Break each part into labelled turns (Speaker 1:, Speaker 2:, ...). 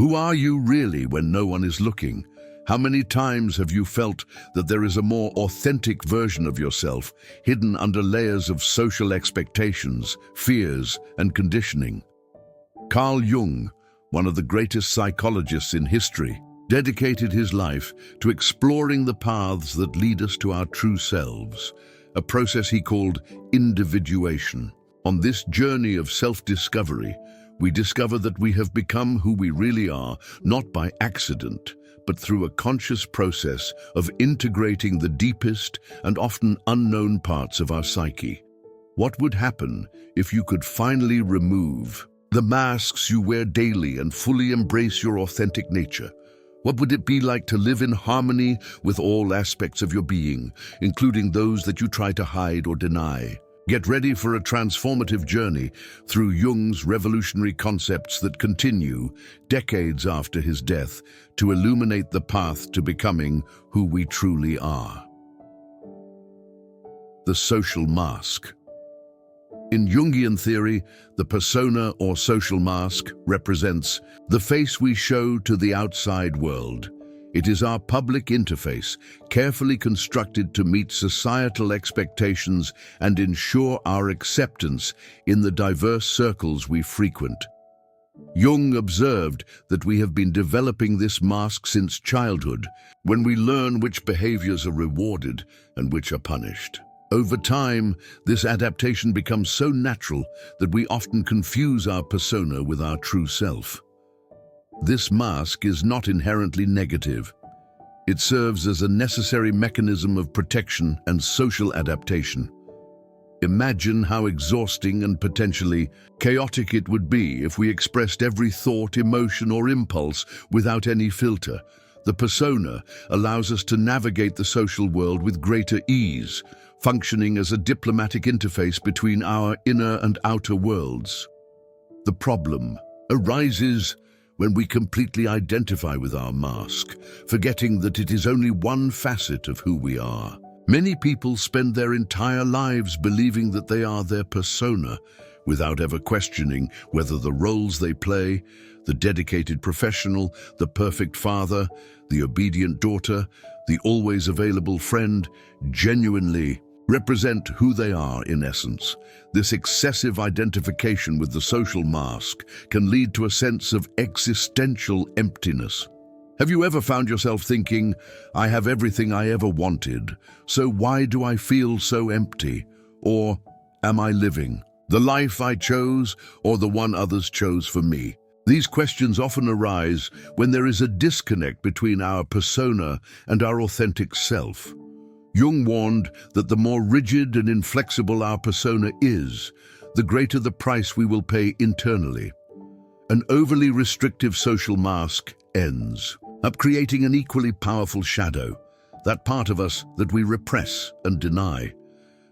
Speaker 1: Who are you really when no one is looking? How many times have you felt that there is a more authentic version of yourself hidden under layers of social expectations, fears, and conditioning? Carl Jung, one of the greatest psychologists in history, dedicated his life to exploring the paths that lead us to our true selves, a process he called individuation. On this journey of self-discovery, we discover that we have become who we really are, not by accident, but through a conscious process of integrating the deepest and often unknown parts of our psyche. What would happen if you could finally remove the masks you wear daily and fully embrace your authentic nature? What would it be like to live in harmony with all aspects of your being, including those that you try to hide or deny? Get ready for a transformative journey through Jung's revolutionary concepts that continue, decades after his death, to illuminate the path to becoming who we truly are. The social mask. In Jungian theory, the persona or social mask represents the face we show to the outside world. It is our public interface, carefully constructed to meet societal expectations and ensure our acceptance in the diverse circles we frequent. Jung observed that we have been developing this mask since childhood, when we learn which behaviors are rewarded and which are punished. Over time, this adaptation becomes so natural that we often confuse our persona with our true self. This mask is not inherently negative. It serves as a necessary mechanism of protection and social adaptation. Imagine how exhausting and potentially chaotic it would be if we expressed every thought, emotion, or impulse without any filter. The persona allows us to navigate the social world with greater ease, functioning as a diplomatic interface between our inner and outer worlds. The problem arises when we completely identify with our mask, forgetting that it is only one facet of who we are. Many people spend their entire lives believing that they are their persona, without ever questioning whether the roles they play, the dedicated professional, the perfect father, the obedient daughter, the always available friend, genuinely represent who they are in essence. This excessive identification with the social mask can lead to a sense of existential emptiness. Have you ever found yourself thinking, "I have everything I ever wanted, so why do I feel so empty?" Or, "Am I living the life I chose or the one others chose for me?" These questions often arise when there is a disconnect between our persona and our authentic self. Jung warned that the more rigid and inflexible our persona is, the greater the price we will pay internally. An overly restrictive social mask ends up creating an equally powerful shadow, that part of us that we repress and deny.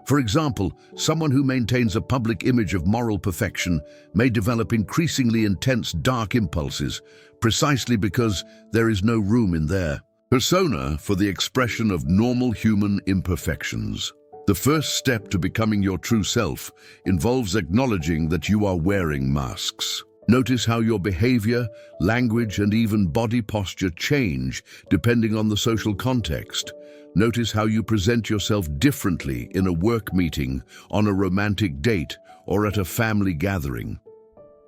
Speaker 1: For example, someone who maintains a public image of moral perfection may develop increasingly intense dark impulses, precisely because there is no room in their persona for the expression of normal human imperfections. The first step to becoming your true self involves acknowledging that you are wearing masks. Notice how your behavior, language, and even body posture change depending on the social context. Notice how you present yourself differently in a work meeting, on a romantic date, or at a family gathering.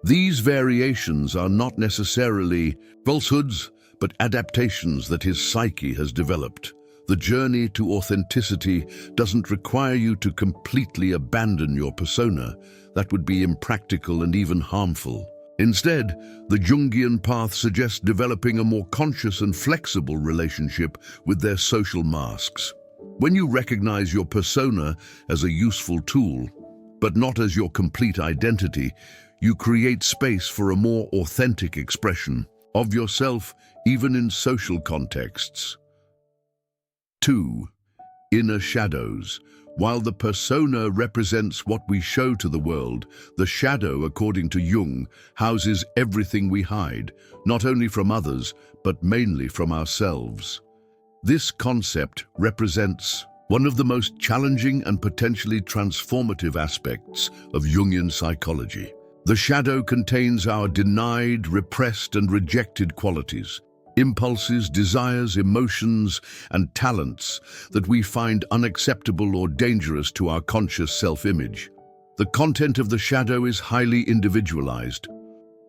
Speaker 1: These variations are not necessarily falsehoods, but adaptations that his psyche has developed. The journey to authenticity doesn't require you to completely abandon your persona. That would be impractical and even harmful. Instead, the Jungian path suggests developing a more conscious and flexible relationship with their social masks. When you recognize your persona as a useful tool, but not as your complete identity, you create space for a more authentic expression of yourself, even in social contexts. 2. Inner shadows. While the persona represents what we show to the world, the shadow, according to Jung, houses everything we hide, not only from others, but mainly from ourselves. This concept represents one of the most challenging and potentially transformative aspects of Jungian psychology. The shadow contains our denied, repressed, and rejected qualities, impulses, desires, emotions, and talents that we find unacceptable or dangerous to our conscious self-image. The content of the shadow is highly individualized.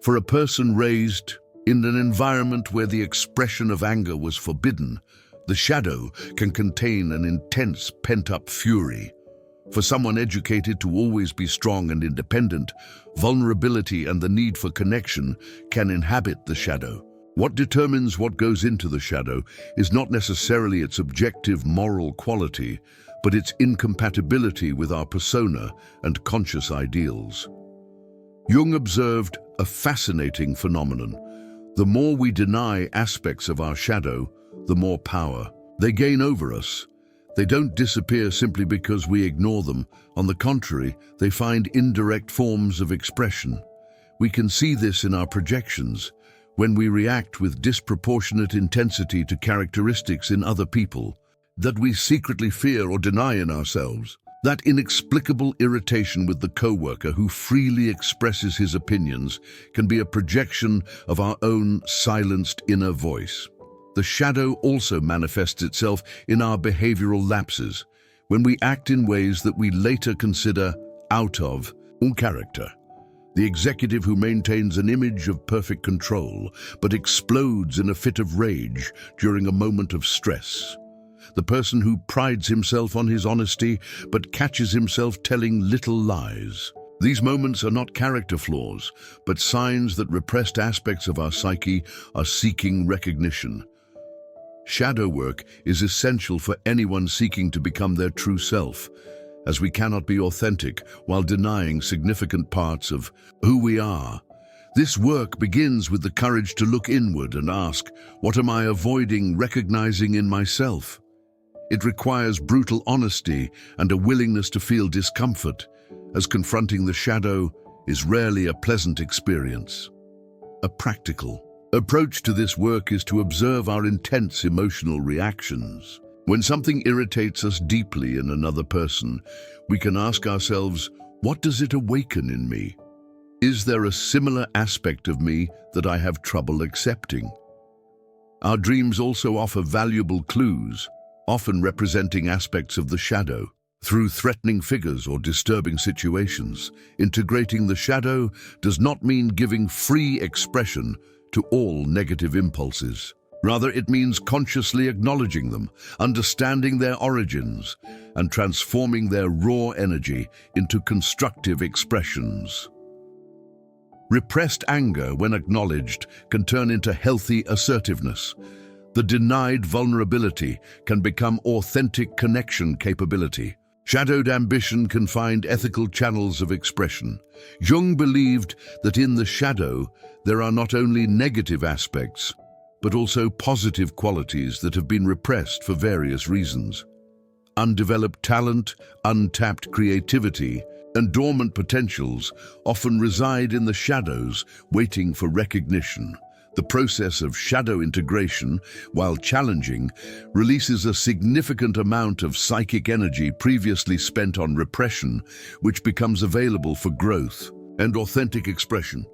Speaker 1: For a person raised in an environment where the expression of anger was forbidden, the shadow can contain an intense pent-up fury. For someone educated to always be strong and independent, vulnerability and the need for connection can inhabit the shadow. What determines what goes into the shadow is not necessarily its objective moral quality, but its incompatibility with our persona and conscious ideals. Jung observed a fascinating phenomenon. The more we deny aspects of our shadow, the more power they gain over us. They don't disappear simply because we ignore them. On the contrary, they find indirect forms of expression. We can see this in our projections, when we react with disproportionate intensity to characteristics in other people that we secretly fear or deny in ourselves. That inexplicable irritation with the coworker who freely expresses his opinions can be a projection of our own silenced inner voice. The shadow also manifests itself in our behavioral lapses, when we act in ways that we later consider out of character. The executive who maintains an image of perfect control, but explodes in a fit of rage during a moment of stress. The person who prides himself on his honesty, but catches himself telling little lies. These moments are not character flaws, but signs that repressed aspects of our psyche are seeking recognition. Shadow work is essential for anyone seeking to become their true self, as we cannot be authentic while denying significant parts of who we are. This work begins with the courage to look inward and ask, what am I avoiding recognizing in myself? It requires brutal honesty and a willingness to feel discomfort, as confronting the shadow is rarely a pleasant experience. A practical approach to this work is to observe our intense emotional reactions. When something irritates us deeply in another person, we can ask ourselves, what does it awaken in me? Is there a similar aspect of me that I have trouble accepting? Our dreams also offer valuable clues, often representing aspects of the shadow. Through threatening figures or disturbing situations, integrating the shadow does not mean giving free expression to all negative impulses. Rather, it means consciously acknowledging them, understanding their origins, and transforming their raw energy into constructive expressions. Repressed anger, when acknowledged, can turn into healthy assertiveness. The denied vulnerability can become authentic connection capability. Shadowed ambition can find ethical channels of expression. Jung believed that in the shadow there are not only negative aspects, but also positive qualities that have been repressed for various reasons. Undeveloped talent, untapped creativity, and dormant potentials often reside in the shadows, waiting for recognition. The process of shadow integration, while challenging, releases a significant amount of psychic energy previously spent on repression, which becomes available for growth and authentic expression.